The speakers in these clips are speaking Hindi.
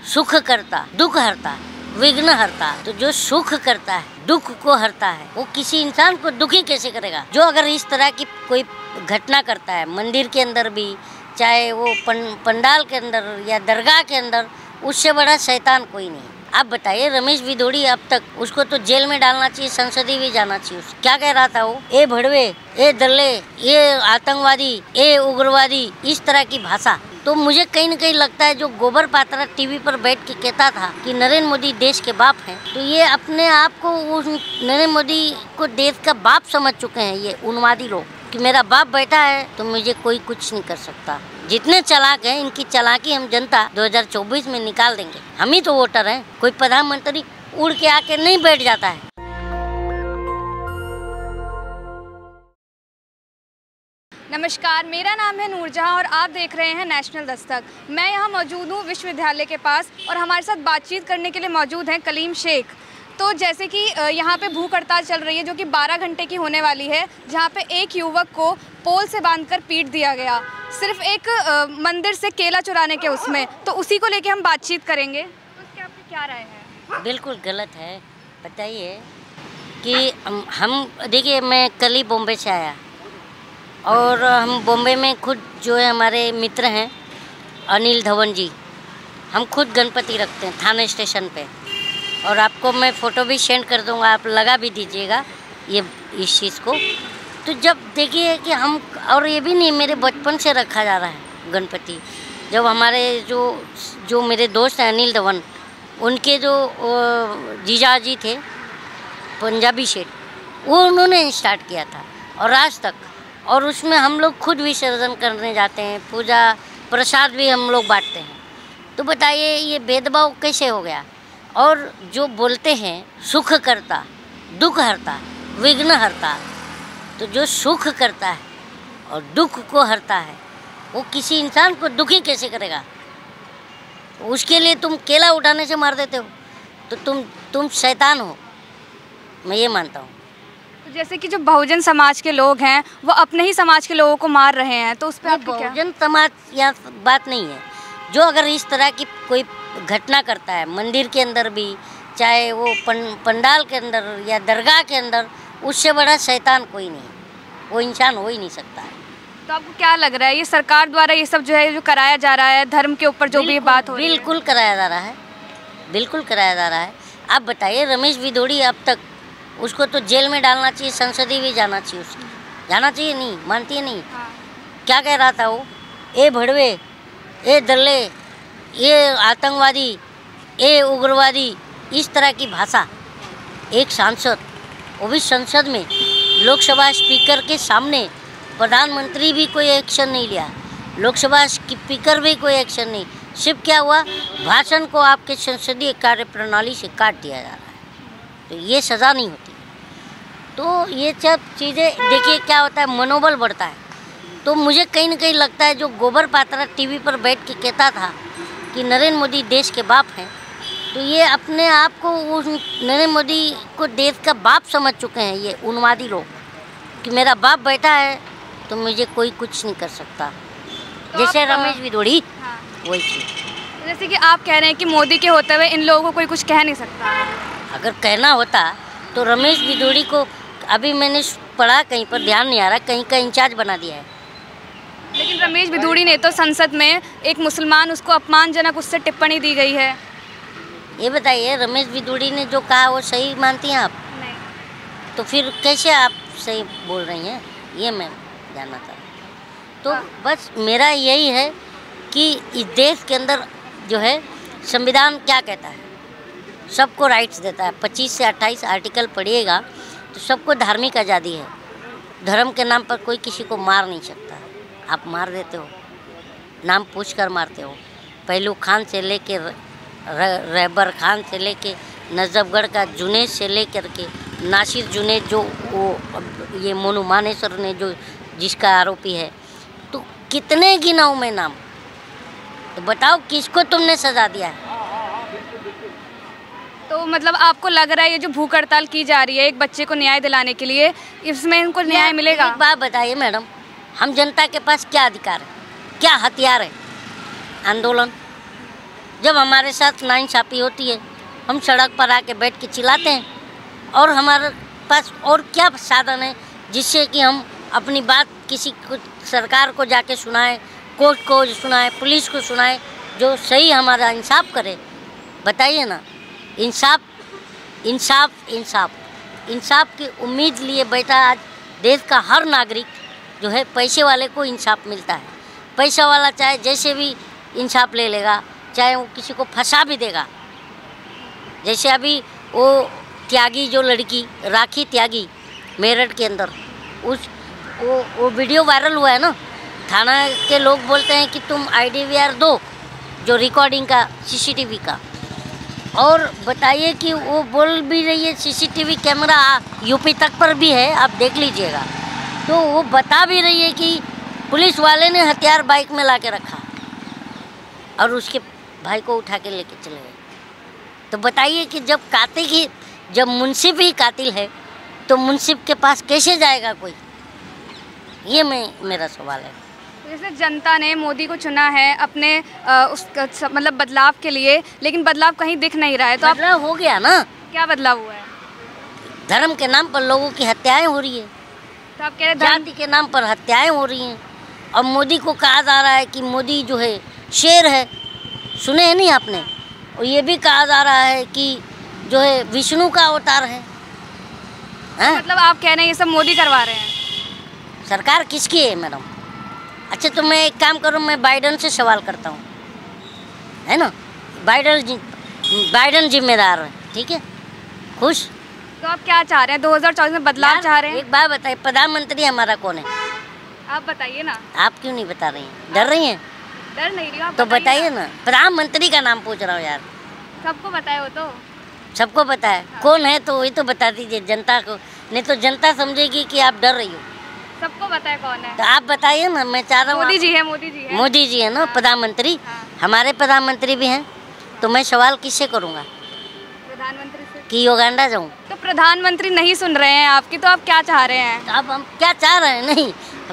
सुख करता, दुख हरता, विघ्न हरता। तो जो सुख करता है, दुख को हरता है, वो किसी इंसान को दुखी कैसे करेगा? जो अगर इस तरह की कोई घटना करता है मंदिर के अंदर भी, चाहे वो पंडाल के अंदर या दरगाह के अंदर, उससे बड़ा शैतान कोई नहीं। आप बताइए, रमेश भिदोड़ी अब तक, उसको तो जेल में डालना चाहिए, संसदीय भी जाना चाहिए। क्या कह रहा था वो? ए भड़वे, ए दल्ले, ये आतंकवादी, ए उग्रवादी, इस तरह की भाषा। तो मुझे कहीं न कहीं लगता है जो गोबर पात्रा टीवी पर बैठ के कहता था कि नरेंद्र मोदी देश के बाप हैं, तो ये अपने आप को नरेंद्र मोदी को देश का बाप समझ चुके हैं ये उन्मादी लोग, कि मेरा बाप बैठा है तो मुझे कोई कुछ नहीं कर सकता। जितने चालाक हैं, इनकी चालाकी हम जनता 2024 में निकाल देंगे। हम ही तो वोटर हैं। कोई प्रधानमंत्री उड़ के आके नहीं बैठ जाता है। नमस्कार, मेरा नाम है नूरजहां और आप देख रहे हैं नेशनल दस्तक। मैं यहाँ मौजूद हूँ विश्वविद्यालय के पास और हमारे साथ बातचीत करने के लिए मौजूद हैं कलीम शेख। तो जैसे कि यहाँ पे भूख हड़ताल चल रही है जो कि 12 घंटे की होने वाली है, जहाँ पे एक युवक को पोल से बांधकर पीट दिया गया, सिर्फ एक मंदिर से केला चुराने के उसमें। तो उसी को लेके हम बातचीत करेंगे। तो उसके आपकी क्या राय है? बिल्कुल गलत है। बताइए कि हम देखिए, मैं कल ही बॉम्बे से आया और हम बॉम्बे में खुद जो है हमारे मित्र हैं अनिल धवन जी, हम खुद गणपति रखते हैं थाने स्टेशन पे, और आपको मैं फ़ोटो भी सेंड कर दूंगा, आप लगा भी दीजिएगा ये इस चीज़ को। तो जब देखिए कि हम, और ये भी नहीं, मेरे बचपन से रखा जा रहा है गणपति। जब हमारे जो मेरे दोस्त हैं अनिल धवन, उनके जो जीजाजी थे पंजाबी शेठ, वो उन्होंने स्टार्ट किया था और आज तक, और उसमें हम लोग खुद विसर्जन करने जाते हैं, पूजा प्रसाद भी हम लोग बांटते हैं। तो बताइए ये भेदभाव कैसे हो गया? और जो बोलते हैं सुख करता, दुख हरता, विघ्न हरता, तो जो सुख करता है और दुख को हरता है, वो किसी इंसान को दुखी कैसे करेगा? उसके लिए तुम केला उठाने से मार देते हो तो तुम शैतान हो, मैं ये मानता हूँ। जैसे कि जो बहुजन समाज के लोग हैं वो अपने ही समाज के लोगों को मार रहे हैं, तो उस पर आपकी क्या? बहुजन समाज या बात नहीं है। जो अगर इस तरह की कोई घटना करता है मंदिर के अंदर भी, चाहे वो पंडाल के अंदर या दरगाह के अंदर, उससे बड़ा शैतान कोई नहीं, वो इंसान हो ही नहीं सकता है। तो आपको क्या लग रहा है ये सरकार द्वारा ये सब जो है जो कराया जा रहा है धर्म के ऊपर, जो भी बात हो रही है? बिल्कुल कराया जा रहा है, बिल्कुल कराया जा रहा है। आप बताइए, रमेश भिदोड़ी अब तक, उसको तो जेल में डालना चाहिए, संसदीय भी जाना चाहिए, उसकी जाना चाहिए, नहीं मानती है नहीं। हाँ। क्या कह रहा था वो? ए भड़वे, ए दल्ले, ये आतंकवादी, ए उग्रवादी, इस तरह की भाषा। एक सांसद, वो भी संसद में, लोकसभा स्पीकर के सामने, प्रधानमंत्री भी कोई एक्शन नहीं लिया, लोकसभा स्पीकर भी कोई एक्शन नहीं, सिर्फ क्या हुआ, भाषण को आपके संसदीय कार्य प्रणाली से काट दिया जा रहा है। तो ये सज़ा नहीं होती। तो ये सब चीज़ें देखिए क्या होता है, मनोबल बढ़ता है। तो मुझे कहीं न कहीं लगता है जो गोबर पात्रा टीवी पर बैठ के कहता था कि नरेंद्र मोदी देश के बाप हैं, तो ये अपने आप को नरेंद्र मोदी को देश का बाप समझ चुके हैं ये उन्मादी लोग, कि मेरा बाप बैठा है तो मुझे कोई कुछ नहीं कर सकता। तो जैसे रमेश भिदोड़ी, हाँ। वही चीज़। जैसे कि आप कह रहे हैं कि मोदी के होते हुए इन लोगों को कोई कुछ कह नहीं सकता। अगर कहना होता तो रमेश भिदोड़ी को, अभी मैंने पढ़ा कहीं पर, ध्यान नहीं आ रहा, कहीं का इंचार्ज बना दिया है। लेकिन रमेश भिदोड़ी ने तो संसद में एक मुसलमान, उसको अपमानजनक उससे टिप्पणी दी गई है। ये बताइए, रमेश भिदोड़ी ने जो कहा वो सही मानती हैं आप? नहीं। तो फिर कैसे आप सही बोल रही हैं, ये मैं जानना चाहता हूँ। तो बस मेरा यही है कि इस देश के अंदर जो है संविधान क्या कहता है, सबको राइट्स देता है। 25 से 28 आर्टिकल पढ़िएगा तो सबको धार्मिक आज़ादी है। धर्म के नाम पर कोई किसी को मार नहीं सकता। आप मार देते हो, नाम पूछकर मारते हो। पहलू खान से लेके रहबर खान से लेके नजफगढ़ का जुनेद से लेकर के नासिर जुनेद, जो वो ये मोनू मानेसर ने जो जिसका आरोपी है, तो कितने गिनाऊं मैं नाम? तो बताओ किसको तुमने सजा दिया है? तो मतलब आपको लग रहा है ये जो भूख हड़ताल की जा रही है एक बच्चे को न्याय दिलाने के लिए, इसमें इनको न्याय मिलेगा? एक बात बताइए मैडम, हम जनता के पास क्या अधिकार है, क्या हथियार है? आंदोलन, जब हमारे साथ नाइंसाफ़ी होती है हम सड़क पर आके बैठ के चिल्लाते हैं। और हमारे पास और क्या साधन है जिससे कि हम अपनी बात किसी को, सरकार को जाके सुनाएं, कोर्ट को सुनाएं, पुलिस को सुनाएं, जो सही हमारा इंसाफ करे। बताइए ना, इंसाफ इंसाफ इंसाफ इंसाफ की उम्मीद लिए बैठा आज देश का हर नागरिक जो है। पैसे वाले को इंसाफ मिलता है, पैसा वाला चाहे जैसे भी इंसाफ ले लेगा, चाहे वो किसी को फंसा भी देगा। जैसे अभी वो त्यागी जो लड़की राखी त्यागी मेरठ के अंदर, वो वीडियो वायरल हुआ है ना। थाना के लोग बोलते हैं कि तुम IDVR दो, जो रिकॉर्डिंग का CCTV का। और बताइए कि वो बोल भी रही है, CCTV कैमरा यूपी तक पर भी है, आप देख लीजिएगा। तो वो बता भी रही है कि पुलिस वाले ने हथियार बाइक में ला के रखा और उसके भाई को उठा के लेके चले गए। तो बताइए कि जब मुंसिफ ही कातिल है तो मुंसिफ के पास कैसे जाएगा कोई? ये मेरा सवाल है। जैसे जनता ने मोदी को चुना है अपने मतलब बदलाव के लिए, लेकिन बदलाव कहीं दिख नहीं रहा है। तो बदलाव हो गया ना। क्या बदलाव हुआ है? धर्म के नाम पर लोगों की हत्याएं हो रही है, तो आप कह रहे जाति के नाम पर हत्याएं हो रही हैं। और मोदी को कहा जा रहा है कि मोदी जो है शेर है, सुने हैं नहीं आपने? और ये भी कहा जा रहा है कि जो है विष्णु का अवतार है। मतलब आप कह रहे हैं ये सब मोदी करवा रहे हैं? सरकार किसकी है मैडम? अच्छा, तो मैं एक काम करूँ, मैं बाइडन से सवाल करता हूँ, है ना? बाइडन जिम्मेदार है, ठीक है, खुश। तो आप क्या चाह रहे हैं? 2024 में बदलाव चाह रहे हैं? एक बात बताइए, प्रधानमंत्री हमारा कौन है? आप बताइए ना। आप क्यों नहीं बता रही हैं? डर रही हैं? डर नहीं रही, आप तो बताइए ना। प्रधानमंत्री का नाम पूछ रहा हूँ यार। सबको पता है वो तो। सबको पता है। हाँ। कौन है तो वही तो बता दीजिए जनता को, नहीं तो जनता समझेगी कि आप डर रही हो। सबको पता है कौन है। तो आप बताइए ना, मैं चाह रहा हूँ। मोदी जी है, मोदी जी है। मोदी जी है ना। हाँ। प्रधानमंत्री। हाँ। हमारे प्रधानमंत्री भी हैं, तो मैं सवाल किससे करूँगा? प्रधानमंत्री से। कि युगांडा जाऊँ? तो प्रधानमंत्री नहीं सुन रहे हैं आपकी, तो आप क्या चाह रहे हैं? तो अब हम क्या चाह रहे हैं? नहीं,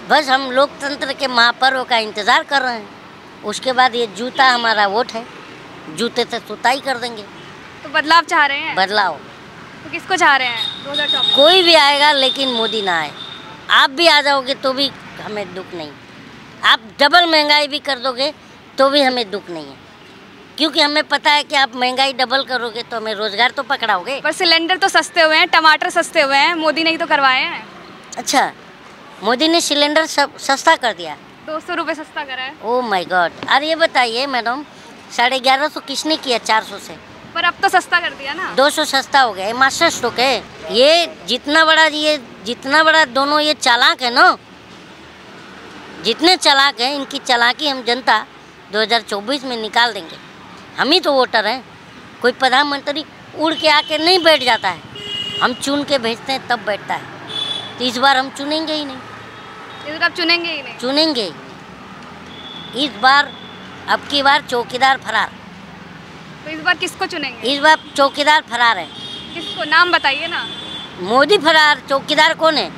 बस हम लोकतंत्र के महापर्व का इंतज़ार कर रहे हैं। उसके बाद ये जूता हमारा वोट है, जूते से सुताई कर देंगे। तो बदलाव चाह रहे हैं? बदलाव। तो किसको चाह रहे हैं? 2024 कोई भी आएगा, लेकिन मोदी ना आए। आप भी आ जाओगे तो भी हमें दुख नहीं, आप डबल महंगाई भी कर दोगे तो भी हमें दुख नहीं है, क्योंकि हमें पता है कि आप महंगाई डबल करोगे तो हमें रोजगार तो पकड़ाओगे। पर सिलेंडर तो सस्ते हुए हैं, टमाटर सस्ते हुए हैं, मोदी ने ही तो करवाए हैं। अच्छा, मोदी ने सिलेंडर सब सस्ता कर दिया, 200 रुपये सस्ता करा है। Oh my God. अरे ये बताइए मैडम, 1150 किसने किया 400 से? पर अब तो सस्ता कर दिया ना। 200 सस्ता हो गया। मास्टर स्ट्रोक है ये। जितना बड़ा दोनों ये चालाक है ना, जितने चालाक हैं, इनकी चालाकी हम जनता 2024 में निकाल देंगे। हम ही तो वोटर हैं। कोई प्रधानमंत्री उड़ के आके नहीं बैठ जाता है, हम चुन के भेजते हैं तब बैठता है। तो इस बार हम चुनेंगे ही नहीं। इस बार चुनेंगे ही नहीं? चुनेंगे ही नहीं। इस बार, अब की बार चौकीदार फरार। तो इस बार किसको चुनेंगे? इस बार चौकीदार फरार है। किसको? नाम बताइए ना। मोदी फरार, चौकीदार कौन है?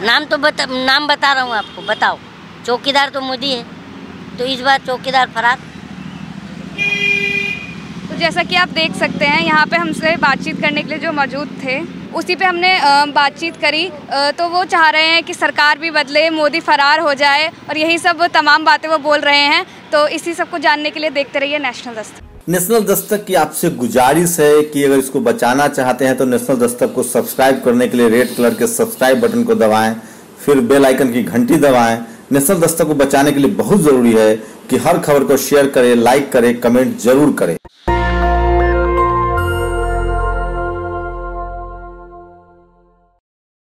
नाम बता रहा हूँ आपको, बताओ। चौकीदार तो मोदी है, तो इस बार चौकीदार फरार। तो जैसा कि आप देख सकते हैं, यहाँ पे हमसे बातचीत करने के लिए जो मौजूद थे, उसी पे हमने बातचीत करी। तो वो चाह रहे हैं कि सरकार भी बदले, मोदी फरार हो जाए, और यही सब तमाम बातें वो बोल रहे हैं। तो इसी सब को जानने के लिए देखते रहिए नेशनल दस्तक। नेशनल दस्तक की आपसे गुजारिश है कि अगर इसको बचाना चाहते हैं तो नेशनल दस्तक को सब्सक्राइब करने के लिए रेड कलर के सब्सक्राइब बटन को दबाएं, फिर बेल आइकन की घंटी दबाएं। नेशनल दस्तक को बचाने के लिए बहुत जरूरी है कि हर खबर को शेयर करें, लाइक करें, कमेंट जरूर करें।